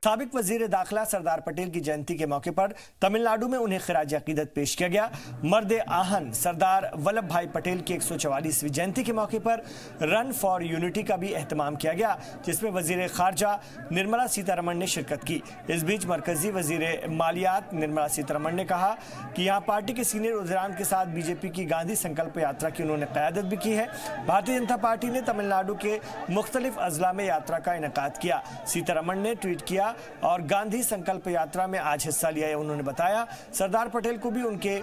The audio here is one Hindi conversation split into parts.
साबिक वजीर दाखिला सरदार पटेल की जयंती के मौके पर तमिलनाडु में उन्हें खिराज अकीदत पेश किया गया। मर्द आहन सरदार वल्लभ भाई पटेल की 144वीं जयंती के मौके पर रन फॉर यूनिटी का भी एहतमाम किया गया, जिसमें वजीर खारजा निर्मला सीतारमण ने शिरकत की। इस बीच मरकजी वजीर मालियात निर्मला सीतारमण ने कहा कि यहाँ पार्टी के सीनियर उज़रान के साथ बीजेपी की गांधी संकल्प यात्रा की उन्होंने क़यादत भी की है। भारतीय जनता पार्टी ने तमिलनाडु के मुख्तलिफ अजला में यात्रा का इनेकाद किया। सीतारमण ने ट्वीट किया और गांधी संकल्प यात्रा में आज हिस्सा लिया है। उन्होंने बताया सरदार पटेल को भी उनके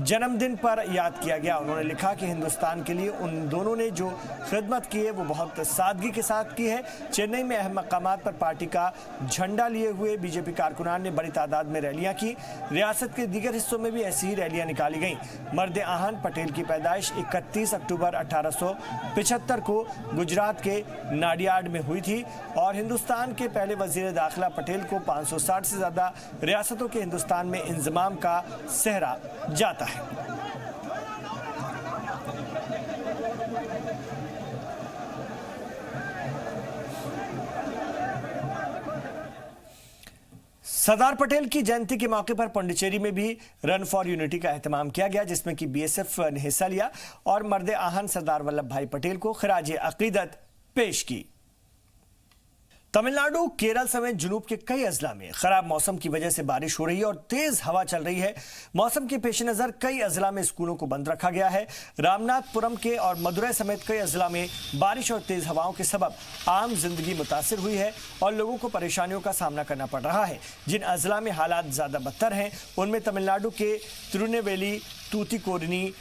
जन्मदिन पर याद किया गया। उन्होंने लिखा कि हिंदुस्तान के लिए उन दोनों ने जो खिदमत की है वो बहुत सादगी के साथ की है। चेन्नई में अहम मकामात पर पार्टी का झंडा लिए हुए बीजेपी कारकुनान ने बड़ी तादाद में रैलियां की। रियासत के दीगर हिस्सों में भी ऐसी ही रैलियां निकाली गईं। मर्द आहन पटेल की पैदाइश 31 अक्टूबर 1875 को गुजरात के नाडियाड में हुई थी और हिंदुस्तान के पहले वजीर दाखिला पटेल को 560 से ज्यादा रियासतों के हिंदुस्तान में इंजमाम का सेहरा जाता है। सरदार पटेल की जयंती के मौके पर पांडिचेरी में भी रन फॉर यूनिटी का एहतमाम किया गया, जिसमें कि बीएसएफ ने हिस्सा लिया और मर्द आहन सरदार वल्लभ भाई पटेल को खिराज अकीदत पेश की। तमिलनाडु, केरल समेत जुनूब के कई अजला में खराब मौसम की वजह से बारिश हो रही है और तेज हवा चल रही है। मौसम के पेश नजर कई अजला में स्कूलों को बंद रखा गया है। रामनाथपुरम के और मदुरै समेत कई अजला में बारिश और तेज हवाओं के सबब आम जिंदगी मुतासिर हुई है और लोगों को परेशानियों का सामना करना पड़ रहा है। जिन अजला में हालात ज्यादा बदतर हैं उनमें तमिलनाडु के तिरुनेवेली, तूतीकोरिनी,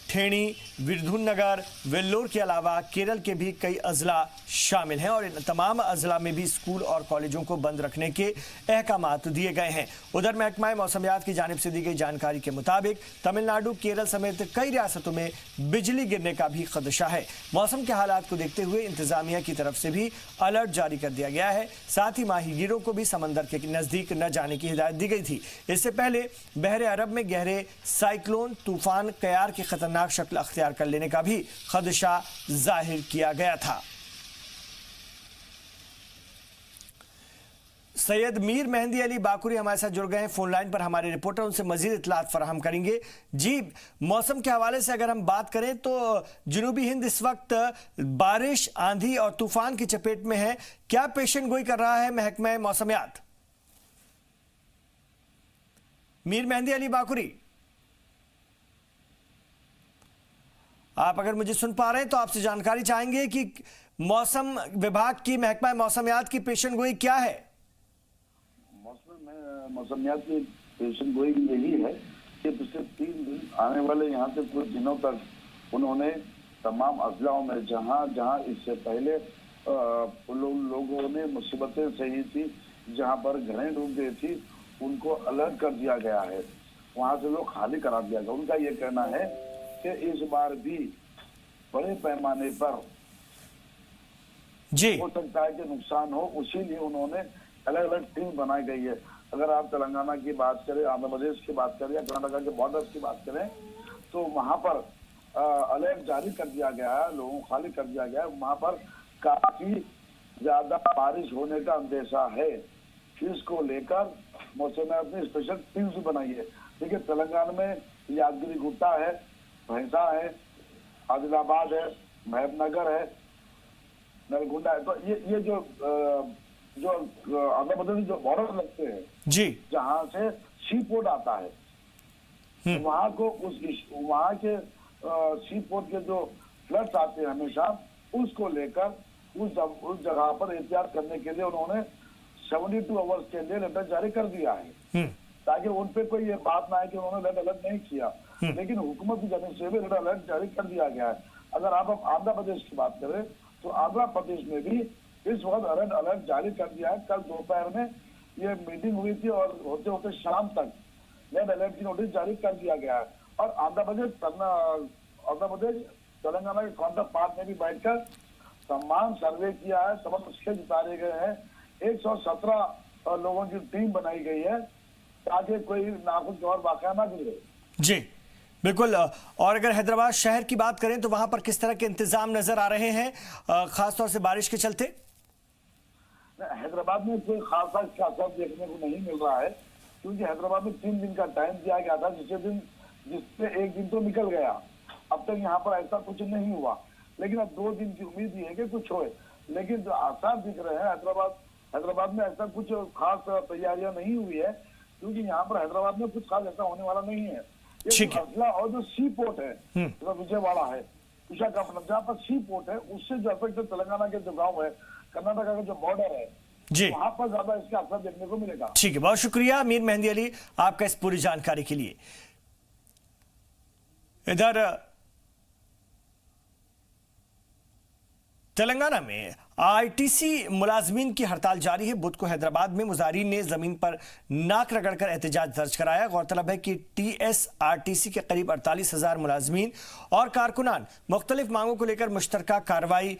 ठेणी, विरुधुनगर, वेल्लोर के अलावा केरल के भी कई अजला शामिल हैं और इन तमाम अजला में भी स्कूल और कॉलेजों को बंद रखने के अहकामात दिए गए हैं। उधर महकमा मौसमियात की जानिब से दी गई जानकारी के मुताबिक तमिलनाडु, केरल समेत कई रियासतों में बिजली गिरने का भी खदशा है। मौसम के हालात को देखते हुए इंतजामिया की तरफ से भी अलर्ट जारी कर दिया गया है। साथ ही माहीगीरों को भी समंदर के नजदीक न जाने की हिदायत दी गई थी। इससे पहले बहरे अरब में गहरे साइक्लोन तूफान कयार की खतरनाक शक्ल अख्तियार कर लेने का भी खदशा जाहिर किया गया था। सैयद मीर मेहंदी अली बाकुरी हमारे साथ जुड़ गए हैं फोन लाइन पर। हमारे रिपोर्टर उनसे मजीद इत्तलात फराहम करेंगे। जी, मौसम के हवाले से अगर हम बात करें तो जनूबी हिंद इस वक्त बारिश, आंधी और तूफान की चपेट में है। क्या पेशन गोई कर रहा है महकमा मौसमियात? मीर मेहंदी अली बाकुरी, आप अगर मुझे सुन पा रहे हैं तो आपसे जानकारी चाहेंगे कि मौसम विभाग की, महकमा मौसमियात की पेशन गोई क्या है? मौसमियात की पेशन गोई यही है कि पिछले 3 दिन आने वाले यहाँ से कुछ दिनों तक उन्होंने तमाम अजलाओं में जहाँ जहाँ इससे पहले लोगों ने मुसीबतें सही थी, जहाँ पर घरें डूब गई थी, उनको अलर्ट कर दिया गया है। वहाँ से लोग खाली करा दिया गया। उनका ये कहना है कि इस बार भी बड़े पैमाने पर जी हो सकता है कि नुकसान हो, इसीलिए उन्होंने अलग अलग टीम बनाई गई है। अगर आप तेलंगाना की बात करें, आंध्र प्रदेश की बात करें या कर्नाटक के बॉर्डर्स की बात करें तो वहां पर अलर्ट जारी कर दिया गया है, लोगों को खाली कर दिया गया है। वहां पर काफी ज्यादा बारिश होने का अंदेशा है। इसको लेकर मौसमियात ने स्पेशल टीम्स भी बनाई है। देखिए, तेलंगाना में यादगिरी गुट्टा है, भैंसा है, आदिलाबाद है, महबूबनगर है, नलगुंडा है। तो ये जो आंध्र प्रदेश जो बॉर्डर लगते हैं जी, जहाँ से सी पोर्ट आता है, वहाँ को वहाँ के सी पोर्ट के जो फ्लड्स आते हैं हमेशा, उसको लेकर उस जगह पर एहतियात करने के लिए उन्होंने 72 आवर्स के लिए लेटर जारी कर दिया है, ताकि उन पे कोई ये बात ना है कि उन्होंने रेड अलर्ट नहीं किया। लेकिन हुकूमत की जानिब से भी रेड अलर्ट जारी कर दिया गया है। अगर आप आंध्र प्रदेश की बात करें तो आंध्र प्रदेश में भी इस वक्त रेड अलर्ट जारी कर दिया है। कल दोपहर में ये मीटिंग हुई थी और होते होते शाम तक रेड अलर्ट की नोटिस जारी कर दिया गया है। और आंध्र प्रदेश तेलंगाना के काउंटर पार्ट ने भी बैठकर तमाम सर्वे किया है, तमाम स्केच उतारे गए हैं। 117 लोगों की टीम बनाई गई है ताकि कोई नाखुशगवार वाकया ना गुजरे। जी बिल्कुल। और अगर हैदराबाद शहर की बात करें तो वहां पर किस तरह के इंतजाम नजर आ रहे हैं, खासतौर से बारिश के चलते? हैदराबाद में कोई खासा इसका असर देखने को नहीं मिल रहा है, क्योंकि हैदराबाद में 3 दिन का टाइम दिया गया था, जिससे एक दिन तो निकल गया। अब तक यहाँ पर ऐसा कुछ नहीं हुआ, लेकिन अब 2 दिन की उम्मीद है कि कुछ होए। लेकिन जो आसार दिख रहे हैं हैदराबाद में ऐसा कुछ खास तैयारियां नहीं हुई है, क्योंकि यहाँ पर हैदराबाद में कुछ खास ऐसा होने वाला नहीं है। ये असला और जो सी पोर्ट है, जो विजयवाड़ा है, विशाखापट्टनम, जहाँ पर सी पोर्ट है, उससे जो अफेक्ट तेलंगाना के जो गाँव है, कर्नाटका का जो बॉर्डर है जी, वहां पर ज्यादा इसका असर देखने को मिलेगा। ठीक है, बहुत शुक्रिया मीर मेहंदी अली आपका इस पूरी जानकारी के लिए। इधर तेलंगाना में आरटीसी मुलाजमीन की हड़ताल जारी है। बुध को हैदराबाद में मुजाहिरीन ने जमीन पर नाक रगड़कर एहतजाज दर्ज कराया। गौरतलब है कि टीएसआरटीसी के करीब 48,000 मुलाजमीन और कारकुनान मुख्तलिफ मांगों को लेकर मुश्तरका कार्रवाई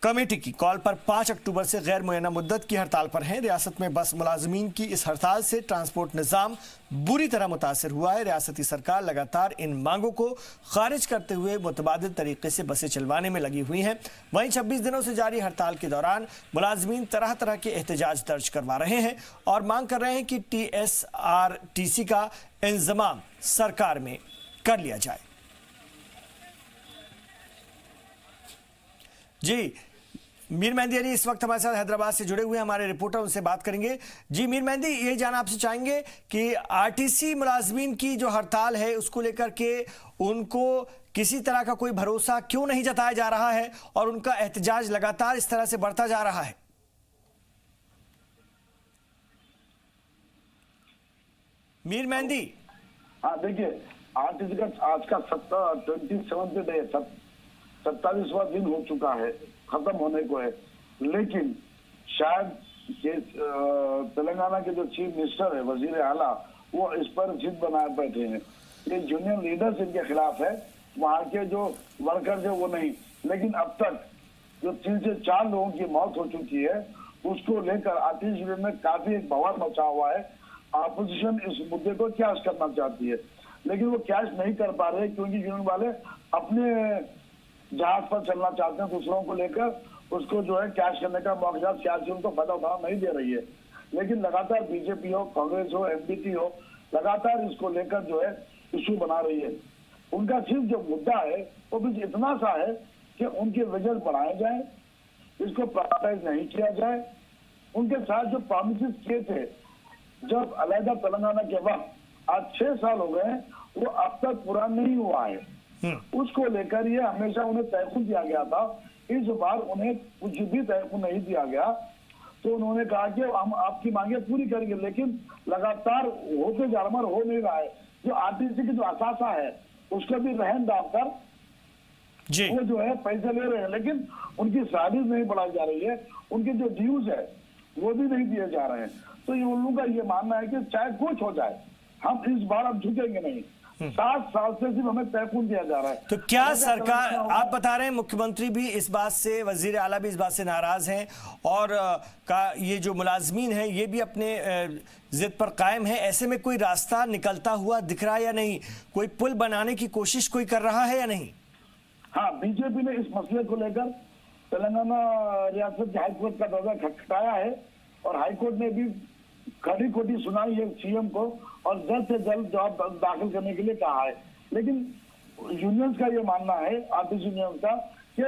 कमेटी की कॉल पर 5 अक्टूबर से गैर मुय्यना मुद्दत की हड़ताल पर हैं। रियासत में बस मुलाजमीन की इस हड़ताल से ट्रांसपोर्ट निज़ाम बुरी तरह मुतासर हुआ है। रियासती सरकार लगातार इन मांगों को खारिज करते हुए मुतबादिल तरीके से बसें चलवाने में लगी हुई हैं। वहीं 26 दिनों से जारी हड़ताल के दौरान मुलाजमीन तरह तरह के एहतजाज दर्ज करवा रहे हैं और मांग कर रहे हैं कि टीएसआरटीसी का इंतजाम सरकार में कर लिया जाए। जी, मीर मेहंदी अली इस वक्त हमारे साथ हैदराबाद से जुड़े हुए हमारे रिपोर्टर, उनसे बात करेंगे। जी मीर मेहंदी, ये जानना आपसे चाहेंगे कि आरटीसी मुलाजमीन की जो हड़ताल है उसको लेकर के उनको किसी तरह का कोई भरोसा क्यों नहीं जताया जा रहा है और उनका एहतजाज लगातार इस तरह से बढ़ता जा रहा है? मीर मेहंदी। हाँ देखिए, आरटीसी का आज का 27वां डे, 27वां दिन हो चुका है, खत्म होने को है। लेकिन शायद तेलंगाना के जो चीफ मिनिस्टर है, वजीर आला, वो इस पर जिद बनाए बैठे हैं। ये यूनियन लीडर्स इनके खिलाफ है, वहां के जो वर्कर्स है वो नहीं। लेकिन अब तक जो 3 से 4 लोगों की मौत हो चुकी है, उसको लेकर आरटीसी यूनियन में काफी एक बवाल मचा हुआ है। अपोजिशन इस मुद्दे को कैश करना चाहती है, लेकिन वो कैश नहीं कर पा रहे, क्योंकि यूनियन वाले अपने जहाज पर चलना चाहते हैं, दूसरों को लेकर उसको जो है कैश करने का मौका सियासी उनको फायदा उठाना नहीं दे रही है। लेकिन लगातार बीजेपी हो, कांग्रेस हो, एमपीटी हो, लगातार इसको लेकर जो है इशू बना रही है। उनका सिर्फ जो मुद्दा है वो भी इतना सा है कि उनके वेजेस बढ़ाए जाए, इसको प्राइवेटाइज नहीं किया जाए। उनके साथ जो प्रॉमिसेस किए थे जब अलहदा तेलंगाना के वक्त, आज 6 साल हो गए, वो अब तक पूरा नहीं हुआ है। उसको लेकर ये हमेशा उन्हें तयखुन दिया गया था। इस बार उन्हें कुछ भी तयखुन नहीं दिया गया, तो उन्होंने कहा कि हम आपकी मांगे पूरी करेंगे, लेकिन लगातार होते जा रहा, हो नहीं रहा है। जो आरटीसी की जो असासा है उसको भी रहन डालकर वो जो है पैसे ले रहे हैं, लेकिन उनकी सैलरी नहीं बढ़ाई जा रही है, उनके जो ड्यूज है वो भी नहीं दिए जा रहे हैं। तो ये उन लोगों का ये मानना है कि चाहे कुछ हो जाए, हम इस बार अब झुकेंगे नहीं। 7 साल से सिर्फ हमें तयखुन दिया जा रहा है। तो क्या सरकार, आप बता रहे हैं मुख्यमंत्री भी इस बात से, वजीर आला भी इस बात से नाराज हैं और ये जो मुलाजमीन हैं ये भी अपने जिद पर कायम है। ऐसे में कोई रास्ता निकलता हुआ दिख रहा है या नहीं? कोई पुल बनाने की कोशिश कोई कर रहा है या नहीं? हाँ, बीजेपी ने इस मसले को लेकर तेलंगाना रियासत के हाईकोर्ट का दरवाजा खटखटाया है और हाईकोर्ट ने भी खड़ी खोटी सुनाई है सीएम को और जल्द से जल्द जवाब दाखिल करने के लिए कहा है। लेकिन यूनियंस का ये मानना है, आरटीसी यूनियन का, कि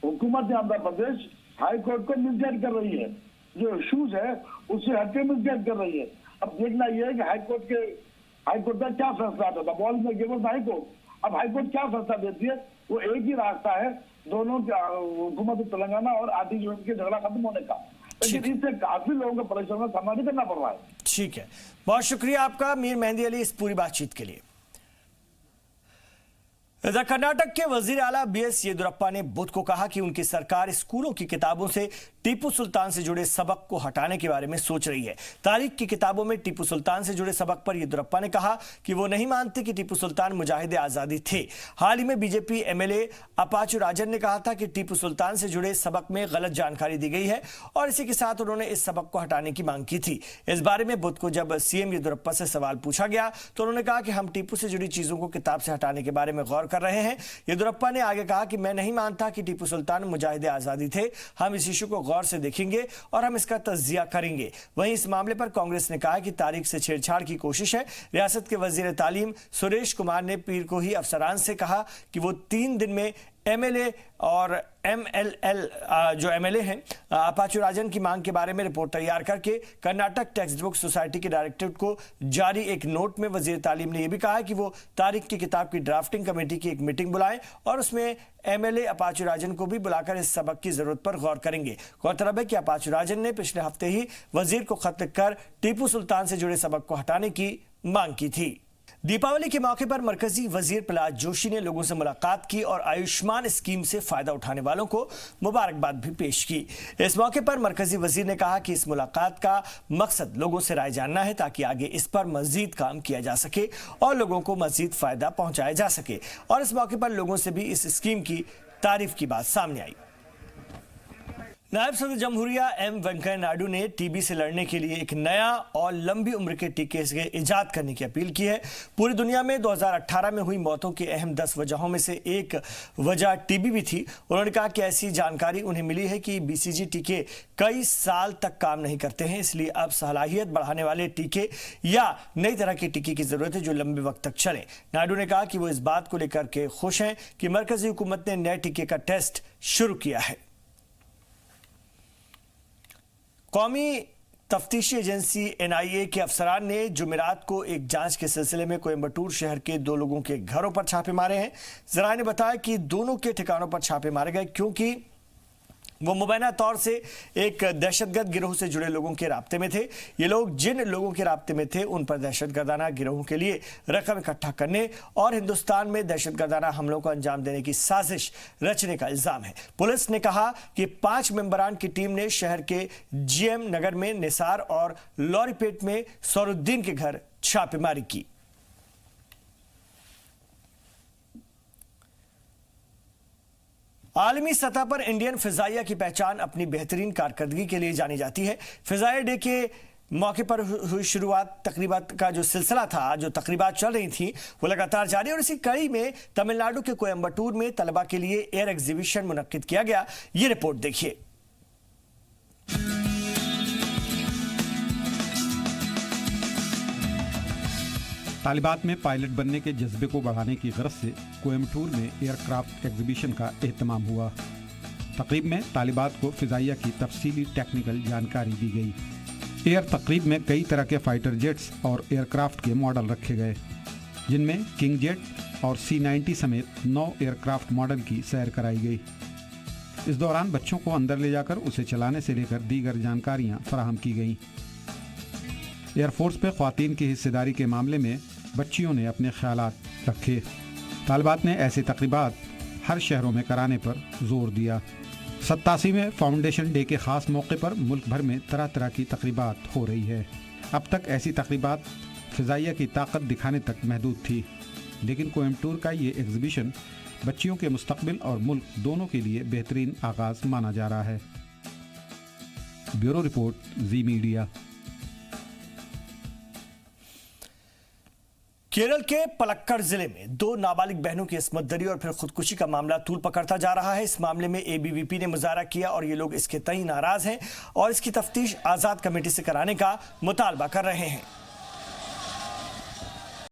हुकूमत आंध्र प्रदेश हाईकोर्ट को मिसगाइड कर रही है, जो इश्यूज है उससे हटके मिसगाइड कर रही है। अब देखना यह है कि हाईकोर्ट का क्या फैसला आता था। बॉल में गिवन हाईकोर्ट, अब हाईकोर्ट क्या फैसला देती है, वो एक ही रास्ता है दोनों हुकूमत तेलंगाना और आरटीसी यूनियन के झगड़ा खत्म होने का। लेकिन इससे काफी लोगों को परेशान का सामना करना पड़ रहा है। ठीक है, बहुत शुक्रिया आपका मीर मेहंदी अली इस पूरी बातचीत के लिए। कर्नाटक के वजीर आला बीएस येदियुरप्पा ने बुध को कहा कि उनकी सरकार स्कूलों की किताबों से टीपू सुल्तान से जुड़े सबक को हटाने के बारे में सोच रही है। तारीख की किताबों में टीपू सुल्तान से जुड़े सबक पर येदियुरप्पा ने कहा कि वो नहीं मानते कि टीपू सुल्तान मुजाहिदे आजादी थे। हाल ही में बीजेपी एमएलए अपाचू राजन ने कहा था कि टीपू सुल्तान से जुड़े सबक में गलत जानकारी दी गई है और इसी के साथ उन्होंने इस सबक को हटाने की मांग की थी। इस बारे में बुध को जब सीएम येदियुरप्पा से सवाल पूछा गया तो उन्होंने कहा कि हम टीपू से जुड़ी चीजों को किताब से हटाने के बारे में गौर गौर कर रहे हैं। येदियुरप्पा ने आगे कहा कि मैं नहीं मानता कि टीपू सुल्तान मुजाहिदे आजादी थे। हम इस इशू को गौर से देखेंगे और हम इसका तज्जिया करेंगे। वहीं इस मामले पर कांग्रेस ने कहा कि तारीख से छेड़छाड़ की कोशिश है। रियासत के वजीर तालीम सुरेश कुमार ने पीर को ही अफसरान से कहा कि वो 3 दिन में एमएलए और एमएलएल जो एमएलए हैं अपाचू राजन की मांग के बारे में रिपोर्ट तैयार करके कर्नाटक टेक्स्ट बुक सोसाइटी के डायरेक्टरेट को जारी एक नोट में वजीर तालीम ने यह भी कहा कि वो तारीख की किताब की ड्राफ्टिंग कमेटी की एक मीटिंग बुलाएं और उसमें एमएलए अपाचू राजन को भी बुलाकर इस सबक की जरूरत पर गौर करेंगे। गौरतलब है कि अपाचू राजन ने पिछले हफ्ते ही वजीर को खत लिखकर टीपू सुल्तान से जुड़े सबक को हटाने की मांग की थी। दीपावली के मौके पर मरकजी वजीर प्रहलाद जोशी ने लोगों से मुलाकात की और आयुष्मान स्कीम से फायदा उठाने वालों को मुबारकबाद भी पेश की। इस मौके पर मरकजी वजीर ने कहा कि इस मुलाकात का मकसद लोगों से राय जानना है ताकि आगे इस पर मजीद काम किया जा सके और लोगों को मजीद फायदा पहुंचाया जा सके। और इस मौके पर लोगों से भी इस स्कीम की तारीफ की बात सामने आई। नायब सदर जमहूरिया एम वेंकैया नायडू ने टीबी से लड़ने के लिए एक नया और लंबी उम्र के टीके के इजाद करने की अपील की है। पूरी दुनिया में 2018 में हुई मौतों की अहम 10 वजहों में से एक वजह टीबी भी थी। उन्होंने कहा कि ऐसी जानकारी उन्हें मिली है कि बीसीजी टीके कई साल तक काम नहीं करते हैं, इसलिए अब सलाहियत बढ़ाने वाले टीके या नई तरह के टीके की जरूरत है जो लंबे वक्त तक चले। नायडू ने कहा कि वो इस बात को लेकर के खुश हैं कि मरकजी हुकूमत ने नए टीके का टेस्ट शुरू किया है। कौमी तफ्तीशी एजेंसी एनआईए के अफसरान ने जुमेरात को एक जांच के सिलसिले में कोयम्बटूर शहर के 2 लोगों के घरों पर छापे मारे हैं। जराये ने बताया कि दोनों के ठिकानों पर छापे मारे गए क्योंकि वो मुबैना तौर से एक दहशतगर्द गिरोह से जुड़े लोगों के राब्ते में थे। ये लोग जिन लोगों के राब्ते में थे उन पर दहशतगर्दाना गिरोहों के लिए रकम इकट्ठा करने और हिंदुस्तान में दहशतगर्दाना हमलों को अंजाम देने की साजिश रचने का इल्जाम है। पुलिस ने कहा कि 5 मेंबरान की टीम ने शहर के जीएम नगर में निसार और लॉरीपेट में सौरुद्दीन के घर छापेमारी की। आलमी सतह पर इंडियन फिजाइया की पहचान अपनी बेहतरीन कारकर्दगी के लिए जानी जाती है। फिजाइया डे के मौके पर हुई शुरुआत तकरीबात का जो सिलसिला था, जो तकरीबात चल रही थी, वो लगातार जारी और इसी कड़ी में तमिलनाडु के कोयम्बटूर में तलबा के लिए एयर एग्जीबिशन मुनक्किद किया गया। ये रिपोर्ट देखिए। तालिबात में पायलट बनने के जज्बे को बढ़ाने की गरज से कोयम्बटूर में एयरक्राफ्ट एग्जीबिशन का एहतमाम हुआ। तकरीब में तालिबात को फिजाइया की तफसीली टेक्निकल जानकारी दी गई। एयर तकरीब में कई तरह के फाइटर जेट्स और एयरक्राफ्ट के मॉडल रखे गए, जिनमें किंग जेट और C-90 समेत 9 एयरक्राफ्ट मॉडल की सैर कराई गई। इस दौरान बच्चों को अंदर ले जाकर उसे चलाने से लेकर दीगर जानकारियाँ फराहम की गईं। एयरफोर्स पे ख्वातीन की हिस्सेदारी के मामले में बच्चियों ने अपने ख्यालात रखे। तालिबात ने ऐसे तकरीबात हर शहरों में कराने पर जोर दिया। 87वें फाउंडेशन डे के ख़ास मौके पर मुल्क भर में तरह तरह की तकरीबात हो रही है। अब तक ऐसी तकरीबात फ़िज़ाइया की ताकत दिखाने तक महदूद थी, लेकिन कोयम्बटूर का ये एग्जीबिशन बच्चियों के मुस्तकबिल और मुल्क दोनों के लिए बेहतरीन आगाज़ माना जा रहा है। ब्यूरो रिपोर्ट, जी मीडिया। केरल के पलक्कड़ जिले में 2 नाबालिग बहनों की इस्मत दरी और फिर खुदकुशी का मामला तूल पकड़ता जा रहा है। इस मामले में एबीवीपी ने मुजाहरा किया और ये लोग इसके तई नाराज हैं और इसकी तफ्तीश आज़ाद कमेटी से कराने का मुतालबा कर रहे हैं।